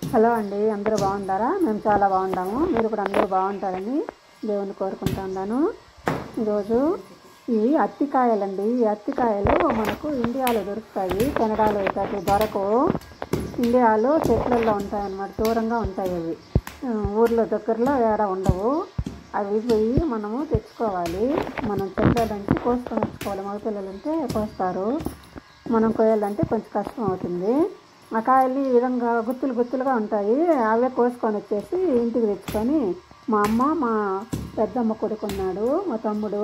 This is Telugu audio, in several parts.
హలో అండి, అందరూ బాగుంటారా? మేము చాలా బాగుంటాము. మీరు కూడా అందరూ బాగుంటారని దేవుని కోరుకుంటున్నాను. ఈరోజు ఇవి అత్తికాయలండి. ఈ అత్తికాయలు మనకు ఇండియాలో దొరుకుతాయి, కెనడాలో అయితే అవి దొరకవు. ఇండియాలో చెట్లల్లో ఉంటాయన్నమాట, దూరంగా ఉంటాయి అవి. ఊర్లో దగ్గరలో ఏడ ఉండవు. అవి పోయి మనము తెచ్చుకోవాలి. మనం చెట్ల నుంచి కోసుకొని వచ్చుకోవాలి. మగపిల్లలు ఉంటే కోస్తారు, మనం కోయాలంటే కొంచెం కష్టం అవుతుంది. ఆ కాయలు ఈ విధంగా గుత్తులు గుత్తులుగా ఉంటాయి. అవే కోసుకొని వచ్చేసి ఇంటికి తెచ్చుకొని మా అమ్మ, మా పెద్దమ్మ కొడుకున్నాడు, మా తమ్ముడు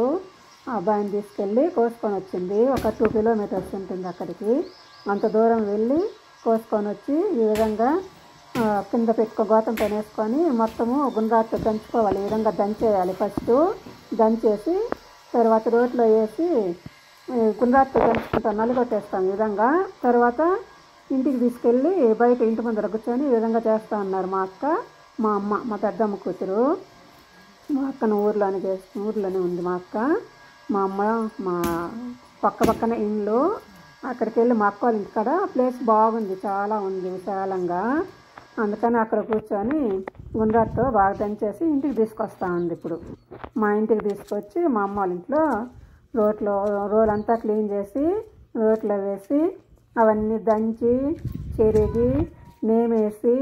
ఆ అబ్బాయిని తీసుకెళ్ళి కోసుకొని వచ్చింది. ఒక 2 కిలోమీటర్స్ ఉంటుంది అక్కడికి. అంత దూరం వెళ్ళి కోసుకొని వచ్చి ఈ విధంగా కింద గోతం పైన వేసుకొని మొత్తము గుండ్రాతో దంచుకోవాలి. ఈ విధంగా దంచేయాలి. ఫస్ట్ దంచేసి తర్వాత రోట్లో వేసి గుండ్రాతో దంచుకుంటాం, నలుగొట్టేస్తాం ఈ విధంగా. తర్వాత ఇంటికి తీసుకెళ్ళి బయట ఇంటి ముందర కూర్చొని ఈ విధంగా చేస్తూ ఉన్నారు మా అక్క, మా అమ్మ, మా పెద్దమ్మ కూతురు. మా అక్కను ఊర్లోనే ఉంది మా అక్క. మా అమ్మ మా పక్కనే ఇండ్లు. అక్కడికి వెళ్ళి మా అక్క వాళ్ళ ఇంటికాడ ప్లేస్ బాగుంది, చాలా ఉంది విశాలంగా. అందుకని అక్కడ కూర్చొని గుండ్రాతో బాగా దంచేసి ఇంటికి తీసుకొస్తా ఉంది. ఇప్పుడు మా ఇంటికి తీసుకొచ్చి మా అమ్మ వాళ్ళ ఇంట్లో రోలంతా క్లీన్ చేసి రోట్లో వేసి అవన్నీ దంచి చెరిగి నేమేసి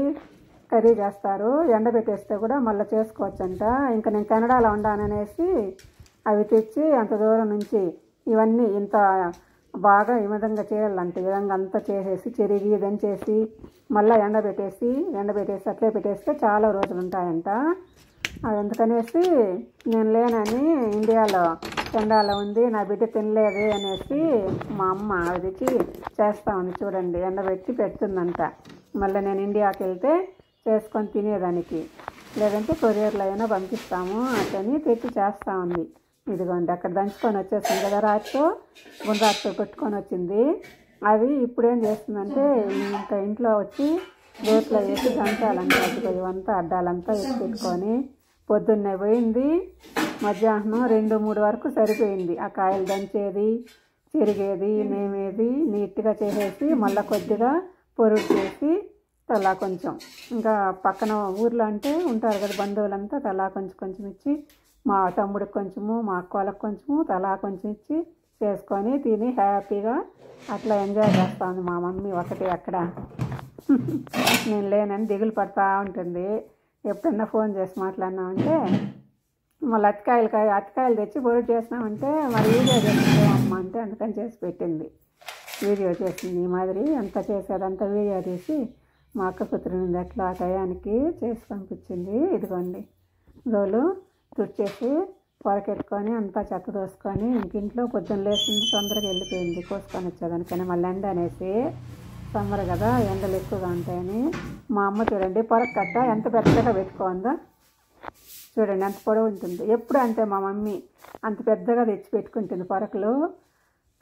కర్రీ చేస్తారు. ఎండబెట్టేస్తే కూడా మళ్ళీ చేసుకోవచ్చంట. ఇంకా నేను కెనడాలో ఉండాననేసి అవి తెచ్చి అంత దూరం నుంచి ఇవన్నీ ఇంత బాగా ఈ విధంగా చేయాలంటే ఈ విధంగా అంతా చేసేసి చెరిగి దంచేసి మళ్ళీ ఎండబెట్టేసి అట్లే పెట్టేస్తే చాలా రోజులు ఉంటాయంట. అది ఎందుకనేసి నేను లేనని ఇండియాలో కెనడాలో ఉంది, నా బిడ్డ తినలేదు అనేసి మా అమ్మ అది తెచ్చి చేస్తూ ఉంది. చూడండి, ఎండబెట్టి పెడుతుందంట. మళ్ళీ నేను ఇండియాకి వెళ్తే చేసుకొని తినేదానికి, లేదంటే కొరియర్లో అయినా పంపిస్తాము అట్లని తెచ్చి చేస్తూ ఉంది. ఇదిగోండి, అక్కడ దంచుకొని వచ్చేసింది కదా, గుండ్రాతో పెట్టుకొని వచ్చింది. అవి ఇప్పుడేం చేస్తుందంటే ఇంకా ఇంట్లో వచ్చి రోట్లో వేసి దంచాలంటే ఇవంతా అడ్డాలంతా వేసి పెట్టుకొని పొద్దున్నే పోయింది, మధ్యాహ్నం 2-3 వరకు సరిపోయింది. ఆ కాయలు దంచేది, చెరిగేది, నేమేది నీట్గా చేసేసి మళ్ళీ కొద్దిగా పొరుగు చేసి తలా కొంచెం, ఇంకా పక్కన ఊర్లో అంటే ఉంటారు కదా బంధువులంతా, తలా కొంచెం ఇచ్చి మా తమ్ముడికి కొంచెము, మా అక్క వాళ్ళకి కొంచెము, తలా కొంచెం ఇచ్చి చేసుకొని తిని హ్యాపీగా అట్లా ఎంజాయ్ చేస్తాను. మా మమ్మీ ఒకటి అక్కడ నేను లేనని దిగులు పడుతూ ఉంటుంది. ఎప్పుడన్నా ఫోన్ చేసి మాట్లాడినామంటే మళ్ళీ అతికాయలు తెచ్చి పొరుగు చేసినామంటే మరి వీడియో చేసింది అమ్మ అంటే అందుకని చేసి పెట్టింది. వీడియో చేసింది ఈ మాదిరి అంతా చేసేదంతా వీడియో తీసి మా అక్క కూతురు నుండి అట్లా ఆ టయానికి చేసి పంపించింది. ఇదిగోండి, రోలు తుడిచేసి పొరకెట్టుకొని అంతా చెత్త దోసుకొని ఇంట్లో పొద్దున్న లేచింది, తొందరగా వెళ్ళిపోయింది కోసుకొని వచ్చేదానికని. మళ్ళీ ఎండ అనేసి సమ్మర్ కదా, ఎండలు ఎక్కువగా ఉంటాయని మా అమ్మ చూడండి పొరకట్ట ఎంత పెద్దగా పెట్టుకోందో, చూడండి ఎంత పొడవు ఉంటుంది. ఎప్పుడు అంతే మా మమ్మీ అంత పెద్దగా తెచ్చి పెట్టుకుంటుంది పొరకలు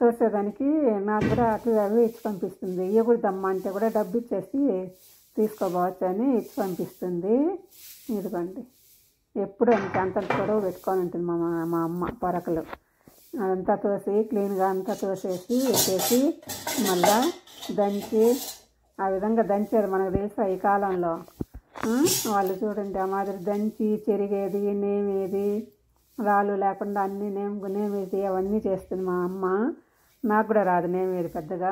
తోసేదానికి. నాకు కూడా అవి ఇచ్చి పంపిస్తుంది. ఇవ్వకూడదమ్మా అంటే కూడా డబ్బు ఇచ్చేసి తీసుకోపోవచ్చు అని ఇచ్చి పంపిస్తుంది. ఇదిగోండి, ఎప్పుడు అంత పొడవు పెట్టుకొని ఉంటుంది మా అమ్మ పొరకలు. అదంతా తోసి క్లీన్గా అంతా తోసేసి వచ్చేసి మళ్ళా దంచి ఆ విధంగా దంచేది మనకు తెలుసా ఈ కాలంలో. వాళ్ళు చూడండి ఆ మాదిరి దంచి చెరిగేది, నేమేది, రాళ్ళు లేకుండా అన్నీ నేమేది అవన్నీ చేస్తుంది మా అమ్మ. నాకు కూడా రాదు నేమేది పెద్దగా,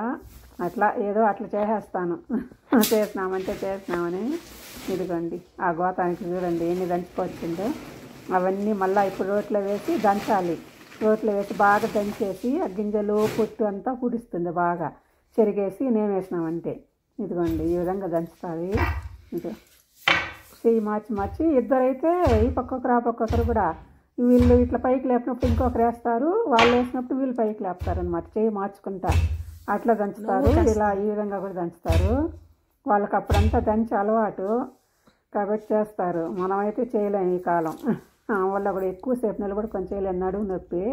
అట్లా ఏదో అట్లా చేసేస్తాను. చేసినామని. ఇదిగోండి, ఆ గోతానికి చూడండి ఎన్ని దంచుకొచ్చిందో. అవన్నీ మళ్ళీ ఇప్పుడు రోట్లో వేసి దంచాలి. రోట్లో వేసి బాగా దంచేసి ఆ గింజలు పొట్టు అంతా పుడిస్తుంది, బాగా చెరిగేసి నేమేసినామంటే. ఇదిగోండి, ఈ విధంగా దంచుతుంది. ఇది చెయ్యి మార్చి ఇద్దరైతే ఈ పక్కొకరు ఆ పక్కొకరు కూడా వీళ్ళు ఇట్లా పైకి లేపినప్పుడు ఇంకొకరు వేస్తారు, వాళ్ళు వేసినప్పుడు వీళ్ళు పైకి లేపుతారు అనమాట. చెయ్యి మార్చుకుంటా అట్లా దంచుతారు. ఇలా ఈ విధంగా కూడా దంచుతారు. వాళ్ళకి అప్పుడంతా దంచి అలవాటు కాబట్టి చేస్తారు. మనమైతే చేయలేము ఈ కాలం వల్ల కూడా ఎక్కువసేపు నిలబడి కొంచెం చేయలేము, నడుము నొప్పి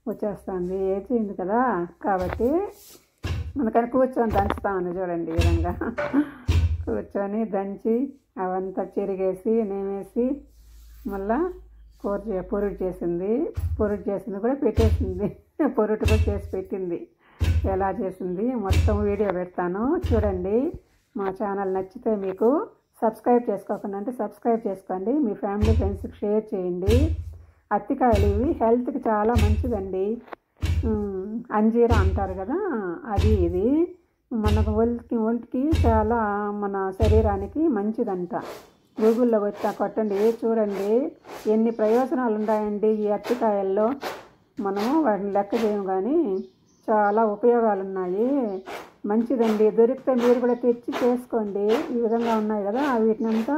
వచ్చేస్తుంది, ఏజ్ అయింది కదా కాబట్టి. అందుకని కూర్చొని దంచుతామని చూడండి ఈ విధంగా కూర్చొని దంచి అవంతా చెరిగేసి నేమేసి మళ్ళా పొరుగు చేసింది కూడా పెట్టేసింది. పొరుటు కూడా చేసి పెట్టింది. ఎలా చేసింది మొత్తం వీడియో పెడతాను చూడండి. మా ఛానల్ నచ్చితే మీకు సబ్స్క్రైబ్ చేసుకోకుండా అంటే సబ్స్క్రైబ్ చేసుకోండి, మీ ఫ్యామిలీ ఫ్రెండ్స్కి షేర్ చేయండి. అత్తికాయలు ఇవి హెల్త్కి చాలా మంచిదండి. అంజీరా అంటారు కదా, అది ఇది మనకు ఒంటికి చాలా మన శరీరానికి మంచిదంట. గూగుల్లో కొట్టండి, చూడండి ఎన్ని ప్రయోజనాలు ఉన్నాయండి ఈ అత్తికాయల్లో. మనము వాటిని లెక్క చేయము కానీ చాలా ఉపయోగాలు ఉన్నాయి. మంచిదండి, దొరికితే మీరు కూడా తెచ్చి చేసుకోండి. ఈ విధంగా ఉన్నాయి కదా, వీటినంతా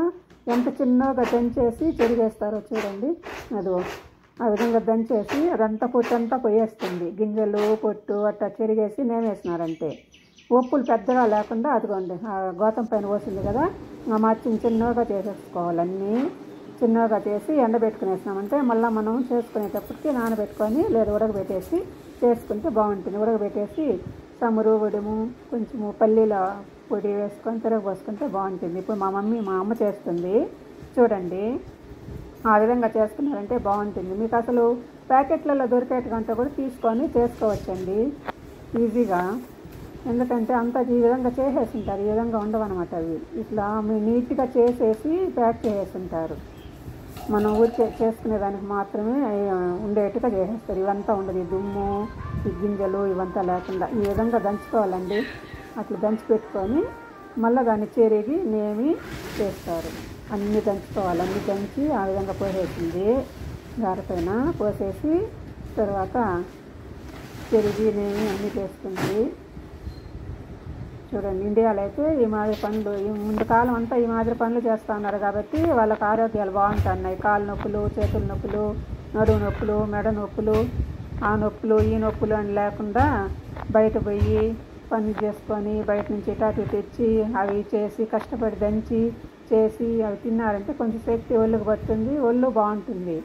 ఎంత చిన్నగా దంచేసి చెరిగేస్తారో చూడండి. అదో ఆ విధంగా దంచేసి అదంతా పొట్టంతా పోయేస్తుంది. గింజలు పొట్టు అట్లా చెరిగేసి నేమేసినారంటే ఉప్పులు పెద్దగా లేకుండా అదిగోండి గోతం పైన పోసింది కదా, మా చిన్నగా చేసేసుకోవాలి. అన్నీ చిన్నగా చేసి ఎండబెట్టుకునేసినామంటే మళ్ళీ మనం చేసుకునేటప్పటికి నానబెట్టుకొని లేదా ఉడకబెట్టేసి చేసుకుంటే బాగుంటుంది. ఉడకబెట్టేసి చమురు ఉడుము కొంచెము పల్లీల పొడి వేసుకొని తిరగపోసుకుంటే బాగుంటుంది. ఇప్పుడు మా అమ్మ చేస్తుంది చూడండి, ఆ విధంగా చేసుకున్నారంటే బాగుంటుంది. మీకు అసలు ప్యాకెట్లలో దొరికేటంతా కూడా తీసుకొని చేసుకోవచ్చండి ఈజీగా. ఎందుకంటే అంతా ఈ విధంగా చేసేసి ఉంటారు, ఈ విధంగా ఉండవన్నమాట. అవి ఇట్లా మీరు నీట్గా చేసేసి ప్యాక్ చేసేసి ఉంటారు. మనం ఊరికే చేసుకునేదానికి మాత్రమే ఉండేట్టుగా చేసేస్తారు. ఇవంతా ఉండదు, ఈ దుమ్ము ఈ గింజలు ఇవంతా లేకుండా ఈ విధంగా దంచుకోవాలండి. అట్లా దంచి పెట్టుకొని మళ్ళీ దాన్ని చెరిగి నేమి చేస్తారు. అన్నీ దంచుకోవాలి, అన్నీ దంచి ఆ విధంగా పోసేసింది గారపైన పోసేసి తర్వాత చెరిగి నేమి అన్నీ చేస్తుంది. చూడండి, ఇండియాలో అయితే ఈ మాదిరి పనులు ఈ ముందు కాలం అంతా ఈ మాదిరి పనులు చేస్తూ ఉన్నారు కాబట్టి వాళ్ళకి ఆరోగ్యాలు బాగుంటున్నాయి. కాళ్ళ నొప్పులు, చేతుల నొప్పులు, నడుము నొప్పులు, మెడ నొప్పులు, ఆ నొప్పులు ఈ నొప్పులు అని లేకుండా బయట పోయి పనులు చేసుకొని బయట నుంచి ఇటాటి తెచ్చి అవి చేసి కష్టపడి దంచి చేసి అవి తిన్నారంటే కొంచెం శక్తి ఒళ్ళుకు పడుతుంది, ఒళ్ళు బాగుంటుంది.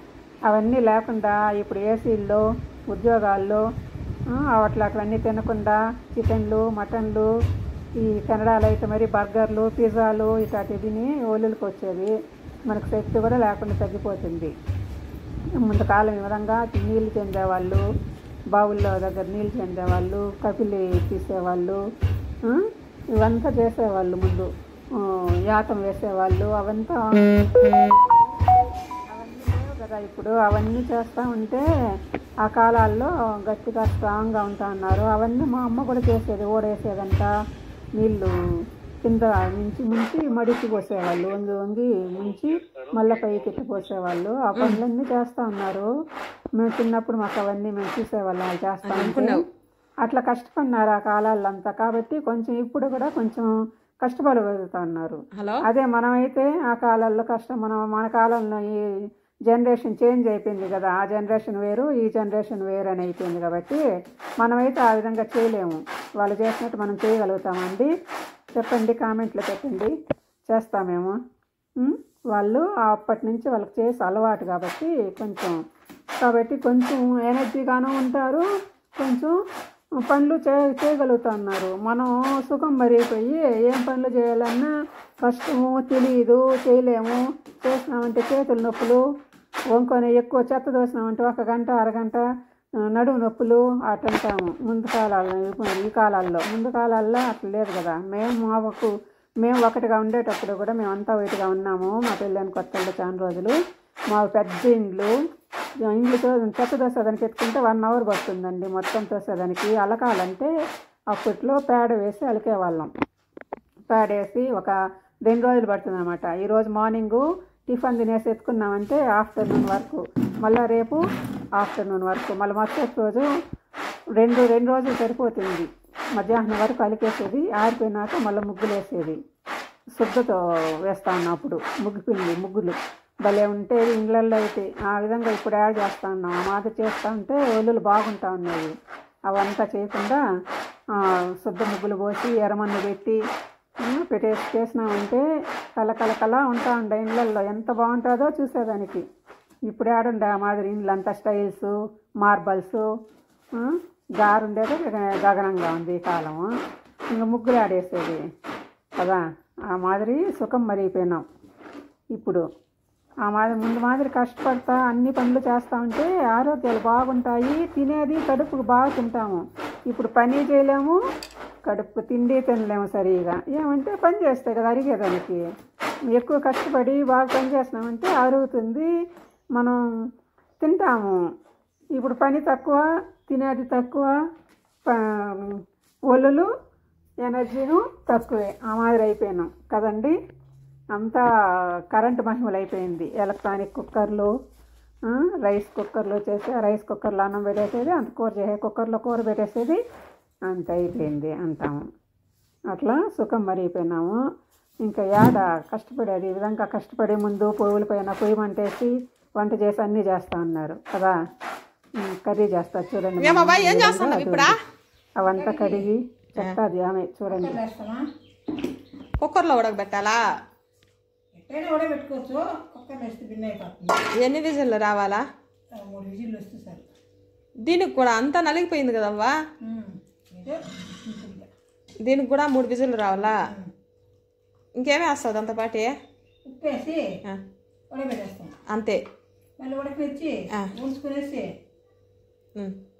అవన్నీ లేకుండా ఇప్పుడు ఏసీల్లో ఉద్యోగాల్లో అట్లన్నీ తినకుండా చికెన్లు మటన్లు ఈ కెనడాలో అయితే మరి బర్గర్లు పిజ్జాలు ఇట్లాంటివి తిని ఒళ్ళులకు వచ్చేది, మనకు శక్తి కూడా లేకుండా తగ్గిపోతుంది. ముందుకాలం ఈ విధంగా నీళ్ళు చెందేవాళ్ళు, బావుల్లో దగ్గర నీళ్ళు చెందేవాళ్ళు, కపిలి తీసేవాళ్ళు, ఇవంతా చేసేవాళ్ళు. ముందు యాతం వేసేవాళ్ళు, అవన్నీ లేవు కదా ఇప్పుడు. అవన్నీ చేస్తూ ఉంటే ఆ కాలాల్లో గట్టిగా స్ట్రాంగ్గా ఉంటా ఉన్నారు. అవన్నీ మా అమ్మ కూడా చేసేది, ఓడేసేదంట. నీళ్ళు కింద నుంచి ముంచి మడికి పోసేవాళ్ళు, వంగి ముంచి మళ్ళీ పైకి ఎత్తి పోసేవాళ్ళు. ఆ పనులన్నీ చేస్తూ ఉన్నారు. మేము చిన్నప్పుడు మాకు అవన్నీ మేము చూసేవాళ్ళం, వాళ్ళు చేస్తా ఉంటే. అట్లా కష్టపడినారు ఆ కాలాల్లో అంతా. కాబట్టి కొంచెం ఇప్పుడు కూడా కొంచెం కష్టపడగలుగుతూ ఉన్నారు. అదే మనమైతే ఆ కాలాల్లో మన కాలంలో ఈ జనరేషన్ చేంజ్ అయిపోయింది కదా, ఆ జనరేషన్ వేరు ఈ జనరేషన్ వేరు అని అయిపోయింది కాబట్టి మనమైతే ఆ విధంగా చేయలేము. వాళ్ళు చేసినట్టు మనం చేయగలుగుతామండి? చెప్పండి, కామెంట్లో పెట్టండి, చేస్తామేమో. వాళ్ళు అప్పటి నుంచి వాళ్ళకి చేసి అలవాటు కాబట్టి కొంచెం ఎనర్జీగాను ఉంటారు, కొంచెం పనులు చేయగలుగుతున్నారు. మనం సుఖం మరిగిపోయి ఏం పనులు చేయాలన్నా కష్టము, తెలియదు, చేయలేము. చేసినామంటే చేతుల నొప్పులు, వంకొని ఎక్కువ చెత్త దోసినామంటే 1 గంట అరగంట నడుము నొప్పులు అట్టంటాము. ముందు కాలాల్లో ఈ కాలాల్లో ముందు కాలాల్లో అట్లా లేదు కదా. మేము ఒకటిగా ఉండేటప్పుడు కూడా మేమంతా ఒకటిగా ఉన్నాము. మా పెళ్ళైన కొత్తల్లో చాలా రోజులు మా పెద్ద ఇండ్లు చెత్త దోసేదానికి ఎత్తుకుంటే 1 అవర్ పడుతుందండి మొత్తం తోసేదానికి. అలకాలంటే అప్పట్లో పేడ వేసి అలికేవాళ్ళం. పేడ వేసి ఒక 2 రోజులు పడుతుంది అనమాట. ఈరోజు మార్నింగు టిఫిన్ తినేసి ఎత్తుకున్నామంటే ఆఫ్టర్నూన్ వరకు, మళ్ళీ రేపు ఆఫ్టర్నూన్ వరకు, మళ్ళీ మరుసటి రోజు రెండు రోజులు సరిపోతుంది. మధ్యాహ్నం వరకు అలికేసేది, ఆరిపోయినాక మళ్ళీ ముగ్గులు వేసేది. శుద్ధతో వేస్తా ఉన్నప్పుడు ముగ్గులు భలే ఉంటేది ఇండ్లల్లో అయితే. ఆ విధంగా ఇప్పుడు యాడ్ చేస్తూ ఉన్నాం. ఆ మాదిరి చేస్తూ ఉంటే ఒళ్ళు బాగుంటూ ఉన్నాయి. అవంతా చేయకుండా శుద్ధ ముగ్గులు పోసి ఎర్రమన్ను పెట్టి చేసినామంటే కల ఉంటా ఉండే ఇండ్లల్లో. ఎంత బాగుంటుందో చూసేదానికి. ఇప్పుడు ఆడుండే ఆ మాదిరి ఇండ్లంతా స్టైల్స్, మార్బల్స్, గారుండేది గగనంగా ఉంది ఈ కాలము. ఇంకా ముగ్గులు ఆడేసేది కదా, ఆ మాదిరి సుఖం మరిగిపోయినాం ఇప్పుడు. ఆ మాదిరి ముందు మాదిరి కష్టపడతా అన్ని పనులు చేస్తూ ఉంటే ఆరోగ్యాలు బాగుంటాయి. తినేది కడుపుకు బాగా తింటాము. ఇప్పుడు పని చేయలేము, కడుపు తిండి తినలేము సరిగా. ఏమంటే పని చేస్తే కదా అరిగేదానికి. ఎక్కువ కష్టపడి బాగా పని చేస్తున్నామంటే అరుగుతుంది, మనం తింటాము. ఇప్పుడు పని తక్కువ, తినేది తక్కువ, ఒళ్ళు ఎనర్జీను తక్కువే. ఆ మాదిరి అయిపోయినాం కదండి. అంతా కరెంటు మహిమలు అయిపోయింది. ఎలక్ట్రానిక్ కుక్కర్లు, రైస్ కుక్కర్లో చేసి రైస్ కుక్కర్లో అన్నం పెట్టేసేది, అంత కూర చేసే కుక్కర్లో కూర పెట్టేసేది, అంత అయిపోయింది అంటాము. అట్లా సుఖం మరిగిపోయినాము. ఇంకా యాడ కష్టపడేది. ఈ విధంగా కష్టపడే ముందు పొయ్యిల పైన పొయ్యి మంటేసి వంట చేసి అన్నీ చేస్తా అన్నారు కదా. కర్రీ చేస్తా చూడండి, అవంతా కడిగి చెప్తాది ఆమె. చూడండి, కుక్కర్లో ఉడకబెట్టాలా? ఉడకబెట్టుకోవచ్చు. కుక్కర్ వేస్తే భిన్న అయిపోతుంది. ఎన్ని విజిల్లు రావాలా? 3 విజిల్లు వస్తే సరే. దీనికి కూడా అంతా నలిగిపోయింది కదవ్వా. దీనికి కూడా 3 విజిల్లు రావాలా? ఇంకేమే వస్తుంది అంత పాటి? ఉప్పు వేసి ఉడకబెట్టేస్తాం అంతే. మళ్ళీ ఉడకనిచ్చి ఉంచుకునేసి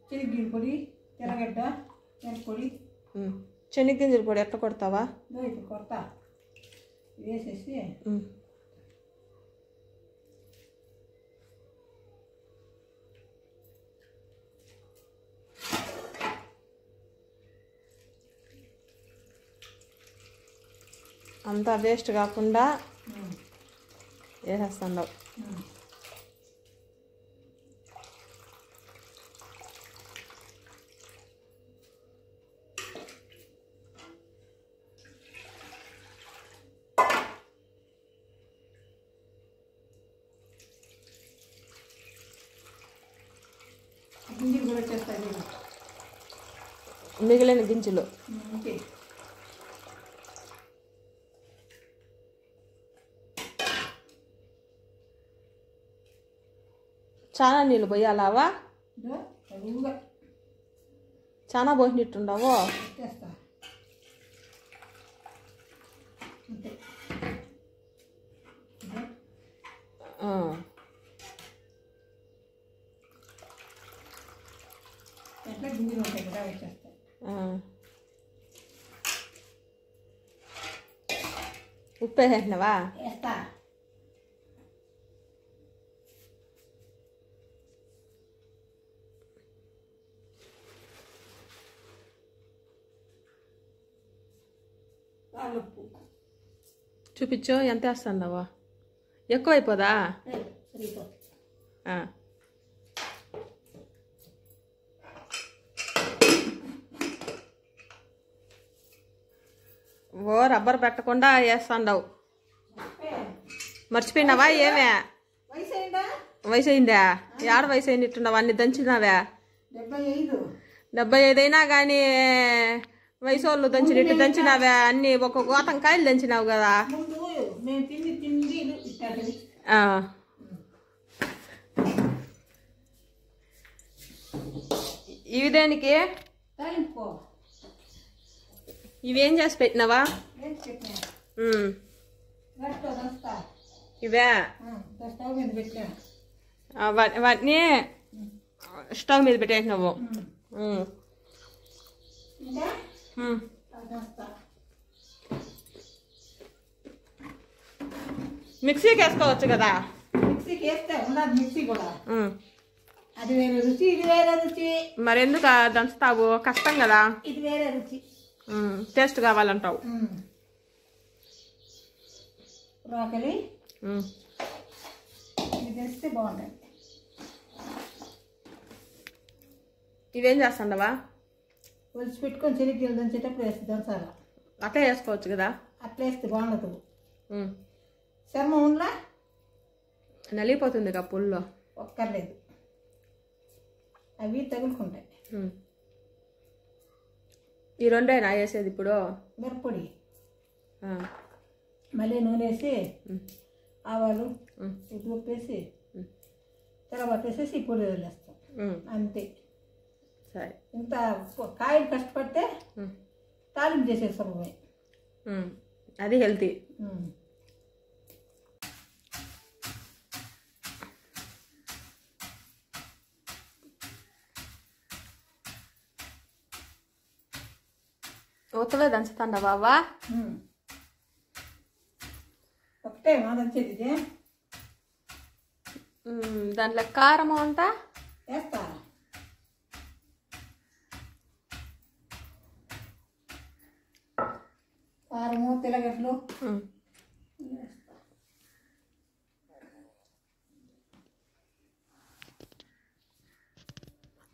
చెనిగ్గింజల పొడి, తెల్లగడ్డ, మిరప్పొడి. చెనిగ్గింజల పొడి ఎట్లా కొడతావా? ఇప్పుడు కొడతా వేసేసి అంతా వేస్ట్ కాకుండా వేసేస్తాను. గింజలు కూడా వచ్చేస్తాయి. మిగిలిన గింజలు చాలా నీళ్ళు పోయాలావా? చాలా పోసినట్టుండవు. ఉప్పు వేసేసినవా? చూపించు ఎంత వేస్తున్నావా? ఎక్కువ అయిపోదా? ఓ రబ్బర్ పెట్టకుండా వేస్తాండవు. మర్చిపోయినావా? ఏమే వయసు అయిందా? ఏడ వయసు అయినట్టున్నావా? అన్ని దంచినావా? 75 అయినా కానీ వయసు వాళ్ళు దంచినట్టు దంచినావా? అన్ని ఒక గోతం కాయలు దంచినావు కదా. ఇవి దేనికి? ఇవేం చేసి పెట్టినావా? ఇవే వాటిని స్టవ్ మీద పెట్టేసినావు. మిక్సీకి వేసుకోవచ్చు కదా. మిక్సీకి వేస్తే ఉండదు. మిక్సీ కూడా అది వేరే రుచి, ఇది వేరే రుచి. మరి ఎందుకు దంచుతావు? కష్టం కదా. ఇది వేరే రుచి, టేస్ట్ కావాలంటావు. బ్రోకలి ఇది తెస్తే బాగుంటుంది. ఇవేం చేస్తాండవా? ఒలిచి పెట్టుకొని చెనిగ్గిలు దంచేటప్పుడు వేస్తే దంచాలి. అట్లా వేసుకోవచ్చు కదా. అట్లా వేస్తే బాగుండదు. చర్మం ఉందా నలిగిపోతుంది కదా పుల్లో. ఒక్కర్లేదు, అవి తగులుకుంటాయి. ఈ రెండేనా వేసేది ఇప్పుడు? మిరప్పొడి, మళ్ళీ నూనె వేసి ఆవాలు ఉప్పు వేసి తర్వాత వేసేసి ఈ పొడి వదిలేస్తాం. అంతే. సరే, ఇంత కాయలు కష్టపడితే తాలింపు చేసేస్తాము. అది హెల్తీ. ఉత్తవే దంచుతాండా బావా? ఒకటే మా దంచేది ఇది. దాంట్లో కారము అంతా వేస్తా. కారము తెల్లగడ్డలు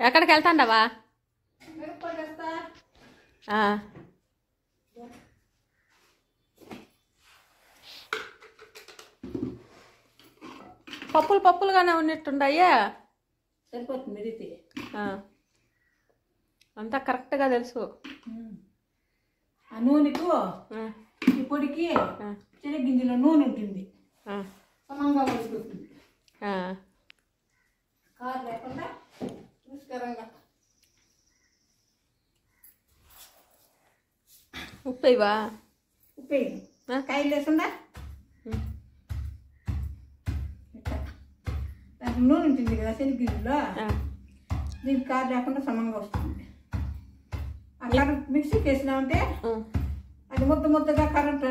ఎక్కడికి వెళ్తాండవా? మిరపకాయలు వేస్తా. పప్పులుగానే ఉన్నట్టుండయ్యా. సరిపోతుంది ఇది. అంతా కరెక్ట్గా తెలుసు. ఆ నూనెకు ఈ పొడికి శనగింజలో నూనె ఉంటుంది, సమంగా ఉడికిపోతుంది. కారు లేకుండా రుచికరంగా. ఉప్పేవా? ఉప్పే కాయలు లేకుండా దాంట్లో నూనె ఉంటుంది కదా శనగింజలో, దీనికి కారు లేకుండా సమంగా వస్తుంది. ఆ కరెంట్ మిక్సీకి వేసినామంటే అది ముద్దగా కరెంట్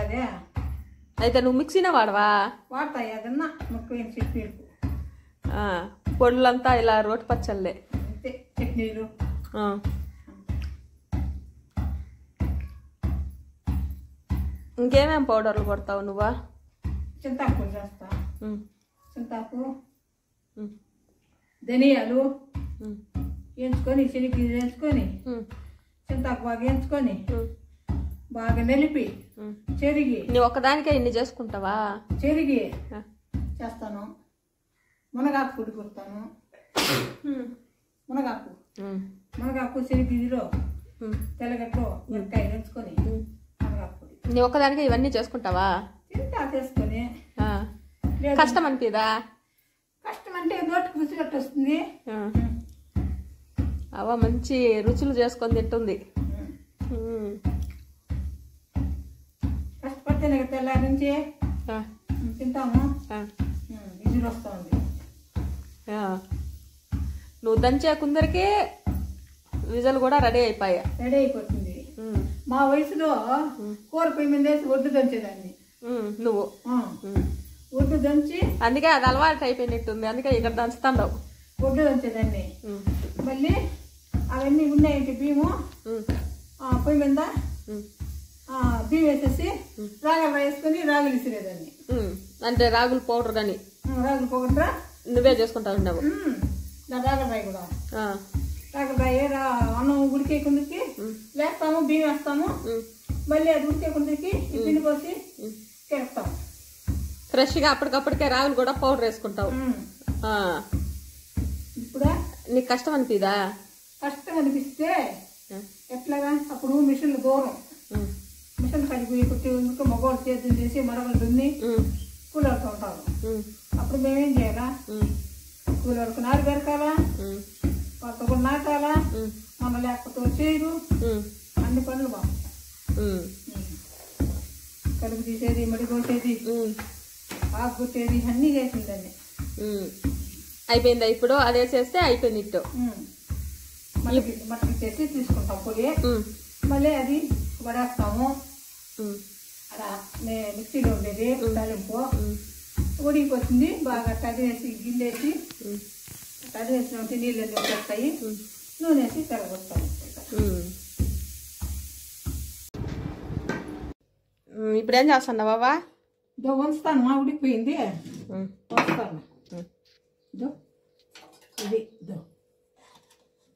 అదే. అయితే నువ్వు మిక్సీనే వాడవా? వాడతాయి అదన్నా ముఖ్యమైన చట్నీలు, పొడులంతా ఇలా రోటి పచ్చళ్ళే, అంతే చట్నీలు. ఇంకేమేం పౌడర్లు కొడతావు నువ్వా? చింతాకు చేస్తా. చింతాకు, ధనియాలు వేయించుకొని, శనగలు వేయించుకొని, చింతాకు బాగా వేయించుకొని, బాగా నలిపి చెరిగి. నువ్వు ఒక్కదానికే ఇన్ని చేసుకుంటావా? చెరిగి చేస్తాను. మునగాకు పొడి కొడతాను. మునగాకు శనగిలో తెల్లగడ్డలో మిరపకాయలు వేయించుకొని మునగాకు పొడి. నీ ఒక్కదానికే ఇవన్నీ చేసుకుంటావా? చింతా చేసుకొని. కష్టం అనిపిదా? కష్టం అంటే నోటికి రుచి గట్టి వస్తుంది. అవ మంచి రుచులు చేసుకొని తింటుంది. కష్టపడితేనే తెల్లారి నుంచి తింటాము. విజులు వస్తూ ఉంది. నువ్వు దంచే కుందరికి విజులు కూడా రెడీ అయిపోతుంది. మా వయసులో కూర పొయ్యి మీద వేసి ఒడ్డు దంచేదాన్ని. నువ్వు ఒడ్డు దంచి, అందుకే అది అలవాటు అయిపోయినట్టుంది, అందుకే ఇక్కడ దంచుతావు. ఒడ్డు దంచేదాన్ని. మళ్ళీ అవన్నీ ఉన్నాయంటే బియ్యము పొయ్యి మీద బియ్యం వేసేసి రాగలు వేసుకొని రాగులు ఇసిరేదాన్ని. అంటే రాగులు పౌడర్ కానీ రాగులు పౌడర్ నువ్వే చేసుకుంటా ఉన్నావు. రాగల రాయి కూడా, రాగల రాయి అన్నం ఉడికేకుందికి వేస్తాము, బియ్యం వేస్తాము. మళ్ళీ అది ఉడికేకుందికి పిండి పోసి చేస్తాము. ఫ్రెష్గా అప్పటికప్పటికే రాగులు కూడా పౌడర్ వేసుకుంటావు. ఇప్పుడు నీకు కష్టం అనిపిదా? కష్టం అనిపిస్తే ఎట్లాగా అప్పుడు మిషన్లు దూరం, మిషన్ కడిగి కుట్టి మగవాళ్ళు చేతులు చేసి మరొకరు దున్ని కూలర్తో ఉంటారు. అప్పుడు మేమేం చేయాలా? కూలర్కు నారు పెరకాలా, కొత్త కూడా నాటాలా, మన లేకపోతే వచ్చేయరు. అన్ని పనులు బాగుంటాయి. కడుపు తీసేది, మడి కోసేది, ఆకు కొట్టేది అన్నీ చేసిందండి. అయిపోయిందా? ఇప్పుడు అదే చేస్తే అయిపోయినట్టు. మట్టి చేసి తీసుకుంటాం పొడి. మళ్ళీ అది వడేస్తాము. అలా మిక్సీలో ఉండేది తాలింపు ఉడికిపోతుంది. బాగా తడివేసి గిల్లేసి తడివేసినట్టు నీళ్ళు వచ్చేస్తాయి. నూనె వేసి తెరగొస్తాము. ఇప్పుడు ఏం చేస్తున్నావు బాబా? వంచుతాను. మా ఉడికిపోయింది, వస్తాను. ఇది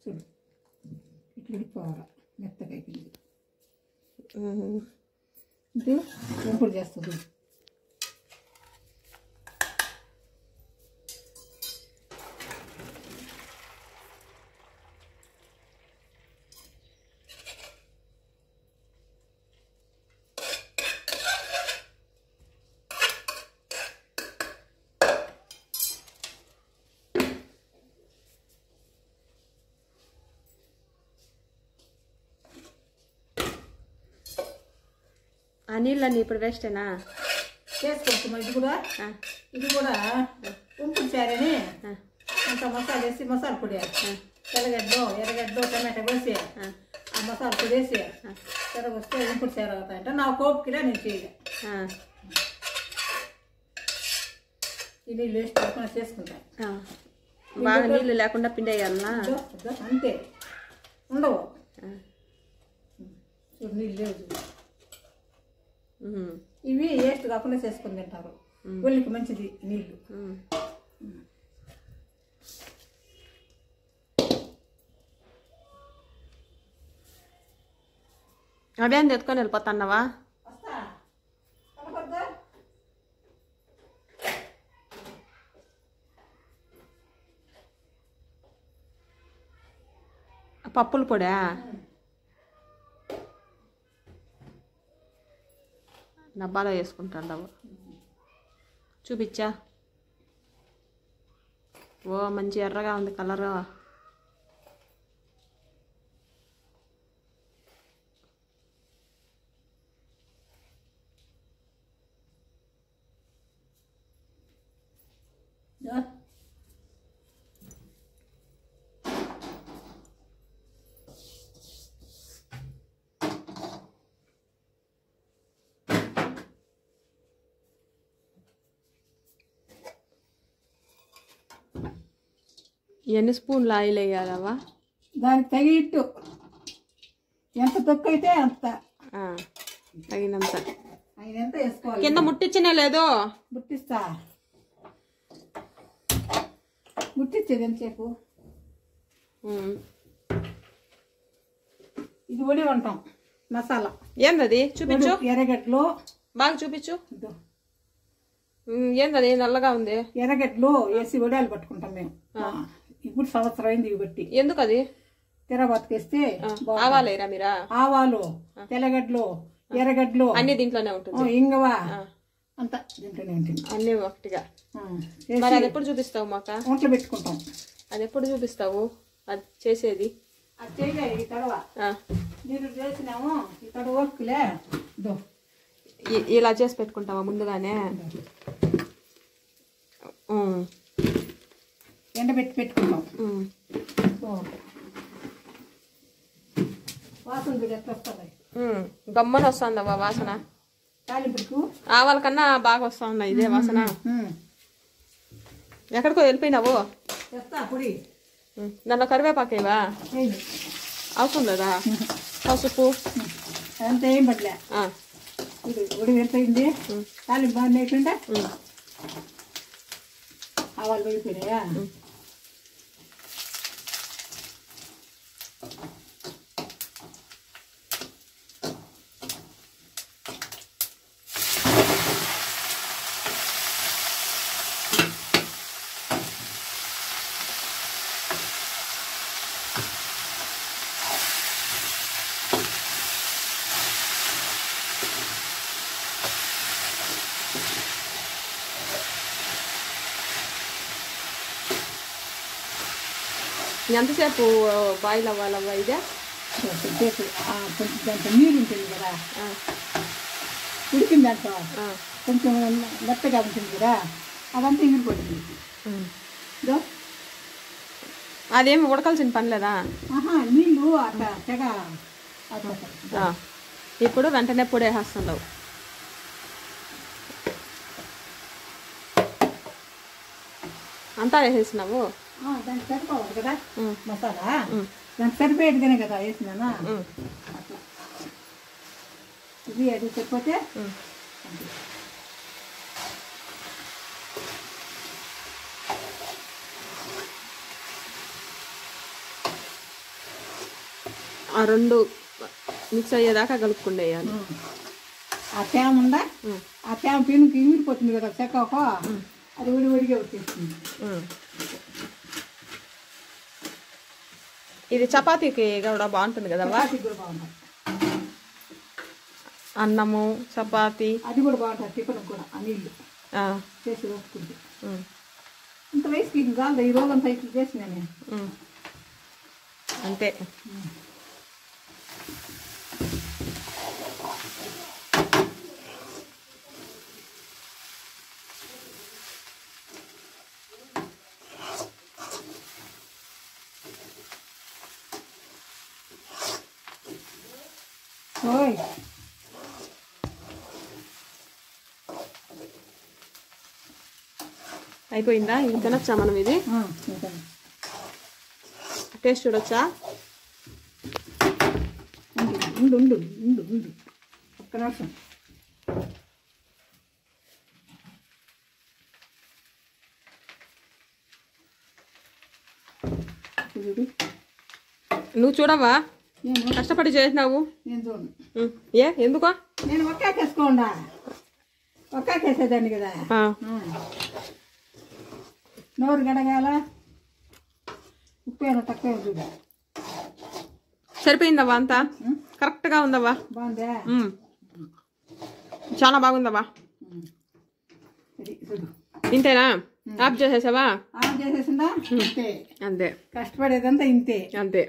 చూడు, ఇట్లా ఉడికిపోవాలి. మెత్తగా అయిపోయింది. ఇది ఎప్పుడు చేస్తుంది. ఆ నీళ్ళన్నీ ఇప్పుడు వేస్టేనా? చేసుకుంటాం. ఇది కూడా ఉంపుడు చారని అంత మసాలా వేసి మసాలా పొడి, తెల్లగడ్డలు, ఎర్రగడ్డలు, టమాటా వేసి మసాలా పొడేసి తిరగొస్తే ఇంపుడు చేరవుతాయంటే నా కోపుకిలా నేను చేయలే. ఈ నీళ్ళు వేస్ట్ లేకుండా చేసుకుంటాను. బాగా నీళ్ళు లేకుండా పిండి వేయాలనా? అంతే, ఉండవు. చూడు నీళ్ళు లేవు. ఇవి వేస్ట్ కాకుండా చేసుకుని తింటారు. ఒళ్ళకి మంచిది నీళ్ళు. అవేం తెచ్చుకొని వెళ్ళిపోతున్నావా? పప్పుల పొడా? డబ్బాలో వేసుకుంటాడు. చూపించా. ఓ మంచి ఎర్రగా ఉంది కలరు. ఎన్ని స్పూన్లు ఆయిల్ వేయాలవా? దానికి తగిట్టు ఎంత తొక్కు అయితే అంత తగినంత అయినంత వేసుకోవాలి. కింద ముట్టించనే లేదు. ముట్టిస్తా. ముట్టించేది ఎంతసేపు? ఇది ఒడి వంటాం మసాలా. ఏందది? చూపించు. ఎర్రగడ్డలు బాగా చూపించు. ఏందది నల్లగా ఉంది? ఎర్రగడ్డలు వేసి వడియాలు పట్టుకుంటాం మేము. ఇప్పుడు సంవత్సరం అయింది ఇవి బట్టి. ఎందుకు అది? తెరబతికేస్తే ఆవాలేరా మీరా? ఆవాలు, తెల్లగడ్డలు, ఎర్రగడ్డలు అన్ని దీంట్లోనే ఉంటుంది. ఇంగవా అంతా దీంట్లోనే ఉంటుంది. అన్ని ఒకటిగా. మరి అది ఎప్పుడు చూపిస్తావు మాకు? ఒంట్లో పెట్టుకుంటాం. అది ఎప్పుడు చూపిస్తావు అది చేసేది? అది చేయలేదు. ఈ తడవ మీరు చేసినాము. ఈ తడవ వర్క్లే ఇలా చేసి పెట్టుకుంటావా ముందుగానే? ఎండబెట్టి పెట్టుకుంటాం. వాసన ఎట్లా వస్తుంది? గమ్మని వస్తుందవ్వ వాసన. తాలింపుకు ఆవాల కన్నా బాగా వస్తుంది ఇదే వాసన. ఎక్కడికో వెళ్ళిపోయినావు? చేస్తా పొడి. దాంట్లో కరివేపాకేవా? అవసరం లేదా? పసుపు అదంతా ఏం పడలే. ఇది ఉడి ఎంతైంది? తాలింపు బాగా నేర్చుంటే ఆవాలు పడిపోయినాయా? ఎంతసేపు బాయిల్ అవ్వాలవ్వ ఇదే? కొంచెం దాంట్లో నీరు ఉంటుంది కదా, ఉడికిన దాంట్లో కొంచెం మెత్తగా ఉంటుంది కదా, అదంతా ఎగిరిపోతుంది. అదేమి ఉడకాల్సిన పని లేదా? నీళ్ళు అట్లా తెగ. ఇప్పుడు వెంటనే పొడి వేసేస్తున్నావు. అంతా వేసేసినావు? దానికి సరిపోవాలి కదా మసాలా, దానికి సరిపోయేదిగానే కదా వేసినానా. అట్లా ఇది అది సరిపోతే ఆ రెండు మిక్స్ అయ్యేదాకా కలుపుకుండేయాలి. ఆ తేమ ఉందా, ఆ తేమ పెనుకి ఇమిరిపోతుంది కదా చెక్కకు, అది ఉడిగా వచ్చేస్తుంది. ఇది చపాతీకి కూడా బాగుంటుంది కదా? కూడా బాగుంటుంది. అన్నము చపాతీ అది కూడా బాగుంటుంది. టిఫిన్ కూడా ఆ నీళ్ళు చేసి వేసుకుంటే ఇంత వయసుకి ఇది కాదు. ఈ రోజంతా ఇట్లా చేసిన నేను అంతే. బాబోయ్. అయిపోయిందా? ఇంక తినొచ్చా మనం ఇది? టేస్ట్ చూడొచ్చా? ఉండు ఉండు ఉండు ఉండు ఒక్క నిమిషం. నువ్వు చూడవా? నేను కష్టపడి చేసినావు. నేను చూడు. ఎందుకో? నేను ఒక్కాకేసుకోండా, ఒక్కాకేసేదాన్ని కదా. నోరు గడగాల, ఉప్పు ఏమో తక్కువ చూడ. సరిపోయిందవ్వా? అంతా కరెక్ట్గా ఉందవ్వా? బాగుందా? చాలా బాగుందవ్వా. చూడు. ఇంతేనా? ఆఫ్ చేసేసావా? ఆఫ్ చేసేసిందా? అంతే. అంతే. కష్టపడేదంతా ఇంతే. అంతే.